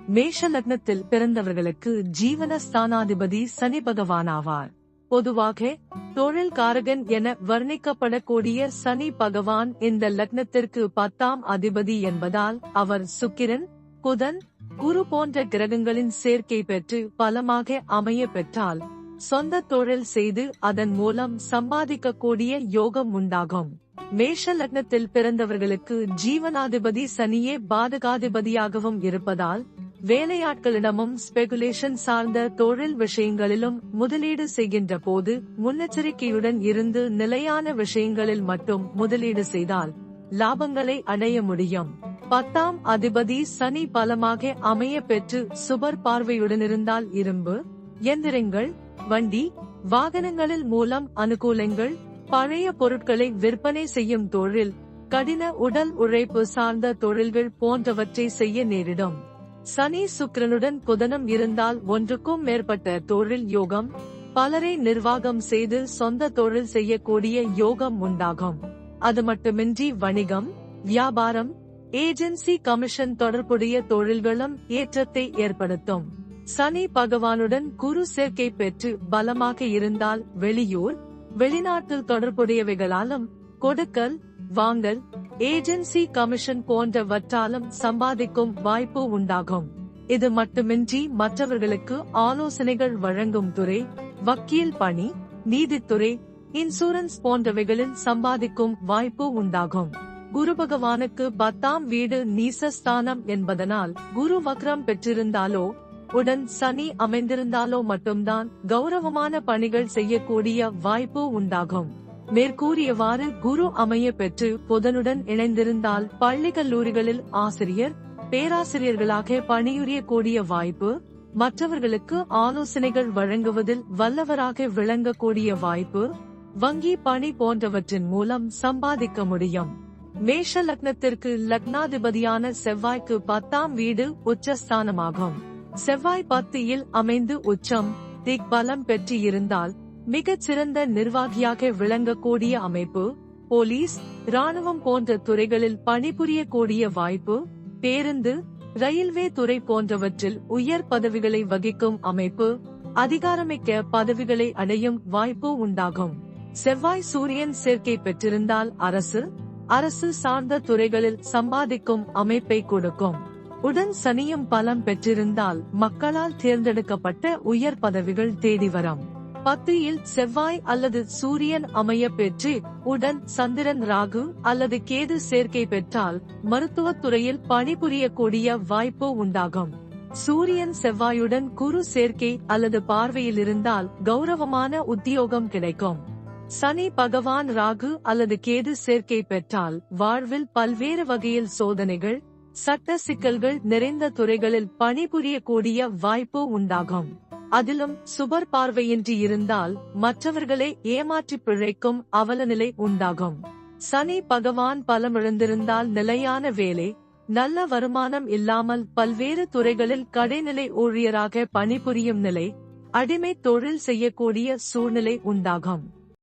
மேஷ லக்னத்தில் பிறந்தவர்களுக்கு ஜீவனஸ்தானாதிபதி சனி பகவானாவார். பொதுவாக தொழில் காரகன் என வர்ணிக்கப்படக்கூடிய சனி பகவான் இந்த லக்னத்திற்கு 10ஆம் அதிபதி என்பதால் அவர் சுக்கிரன், புதன், குரு போன்ற கிரகங்களின் சேர்க்கை பெற்று பலமாக அமைய பெற்றால் சொந்த தொழில் செய்து அதன் மூலம் சம்பாதிக்கக்கூடிய யோகம் உண்டாகும். மேஷ லக்னத்தில் பிறந்தவர்களுக்கு ஜீவனாதிபதி சனியே பாதகாதிபதியாகவும் இருப்பதால் வேலையாட்களிடமும் ஸ்பெகுலேஷன் சார்ந்த தொழில் விஷயங்களிலும் முதலீடு செய்கின்ற போது முன்னெச்சரிக்கையுடன் இருந்து நிலையான விஷயங்களில் மட்டும் முதலீடு செய்தால் லாபங்களை அடைய முடியும். 10ஆம் அதிபதி சனி பலமாக அமைய பெற்று சுபர் பார்வையுடனிருந்தால் இரும்பு, எந்திரங்கள், வண்டி, வாகனங்களில் மூலம் அனுகூலங்கள், பழைய பொருட்களை விற்பனை செய்யும் தொழில், கடின உடல் உழைப்பு சார்ந்த தொழில்கள் போன்றவற்றை செய்ய நேரிடும். சனி சுக்கிரனுடன் புதனும் இருந்தால் ஒன்றுக்கும் மேற்பட்ட தொழில் யோகம், பலரை நிர்வாகம் செய்து சொந்த தொழில் செய்யக்கூடிய யோகம் உண்டாகும். அது மட்டுமின்றி வணிகம், வியாபாரம், ஏஜென்சி கமிஷன் தொடர்புடைய தொழில்களும் ஏற்றத்தை ஏற்படுத்தும். சனி பகவானுடன் குரு சேர்க்கை பெற்று பலமாக இருந்தால் வெளியூர், வெளிநாட்டில் தொடர்புடையவைகளாலும் கொடுக்கல் வாங்கல், ஏஜென்சி கமிஷன் போன்றவற்றாலும் சம்பாதிக்கும் வாய்ப்பு உண்டாகும். இது மட்டுமின்றி மற்றவர்களுக்கு ஆலோசனைகள் வழங்கும் துறை, வக்கீல் பணி, நீதித்துறை, இன்சூரன்ஸ் போன்றவைகளில் சம்பாதிக்கும் வாய்ப்பு உண்டாகும். குரு பகவானுக்கு 10ஆம் வீடு நீசஸ்தானம் என்பதனால் குரு வக்ரம் பெற்றிருந்தாலோ உடன் சனி அமைந்திருந்தாலோ மட்டும்தான் கௌரவமான பணிகள் செய்யக்கூடிய வாய்ப்பு உண்டாகும். மேற்கூறியவாறு குரு அமைய பெற்று புதனுடன் இணைந்திருந்தால் பள்ளி கல்லூரிகளில் ஆசிரியர், பேராசிரியர்களாக பணியுரியக்கூடிய வாய்ப்பு, மற்றவர்களுக்கு ஆலோசனைகள் வழங்குவதில் வல்லவராக விளங்கக்கூடிய வாய்ப்பு, வங்கி பணி போன்றவற்றின் மூலம் சம்பாதிக்க முடியும். மேஷ லக்னத்திற்கு லக்னாதிபதியான செவ்வாய்க்கு 10ஆம் வீடு உச்சஸ்தானமாகும். செவ்வாய் 10ல் அமைந்து உச்சம், திக்பலம் பெற்று இருந்தால் மிகச் சிறந்த நிர்வாகியாக விளங்கக்கூடிய அமைப்பு, போலீஸ், ராணுவம் போன்ற துறைகளில் பணிபுரியக்கூடிய வாய்ப்பு, பேருந்து, ரயில்வே துறை போன்றவற்றில் உயர் பதவிகளை வகிக்கும் அமைப்பு, அதிகாரமிக்க பதவிகளை அடையும் வாய்ப்பு உண்டாகும். செவ்வாய் சூரியன் சேர்க்கை பெற்றிருந்தால் அரசு சார்ந்த துறைகளில் சம்பாதிக்கும் அமைப்பை கொடுக்கும். உடன் சனியும் பலம் பெற்றிருந்தால் மக்களால் தேர்ந்தெடுக்கப்பட்ட உயர் பதவிகள் தேடி வரும். 10ல் செவ்வாய் அல்லது சூரியன் அமைய பெற்று உடன் சந்திரன், ராகு அல்லது கேது சேர்க்கை பெற்றால் மருத்துவத்துறையில் பணிபுரியக்கூடிய வாய்ப்பு உண்டாகும். சூரியன் செவ்வாயுடன் குரு சேர்க்கை அல்லது பார்வையில் இருந்தால் கௌரவமான உத்தியோகம் கிடைக்கும். சனி பகவான் ராகு அல்லது கேது சேர்க்கை பெற்றால் வாழ்வில் பல்வேறு வகையில் சோதனைகள், சட்ட சிக்கல்கள் நிறைந்த துறைகளில் பணிபுரியக்கூடிய வாய்ப்பு உண்டாகும். அதிலும் சுபர் பார்வையின்றி இருந்தால் மற்றவர்களை ஏமாற்றி பிழைக்கும் அவலநிலை உண்டாகும். சனி பகவான் பலமிழந்திருந்தால் நிலையான வேலை, நல்ல வருமானம் இல்லாமல் பல்வேறு துறைகளில் கடைநிலை ஊழியராக பணிபுரியும் நிலை, அடிமை தொழில் செய்யக்கூடிய சூழ்நிலை உண்டாகும்.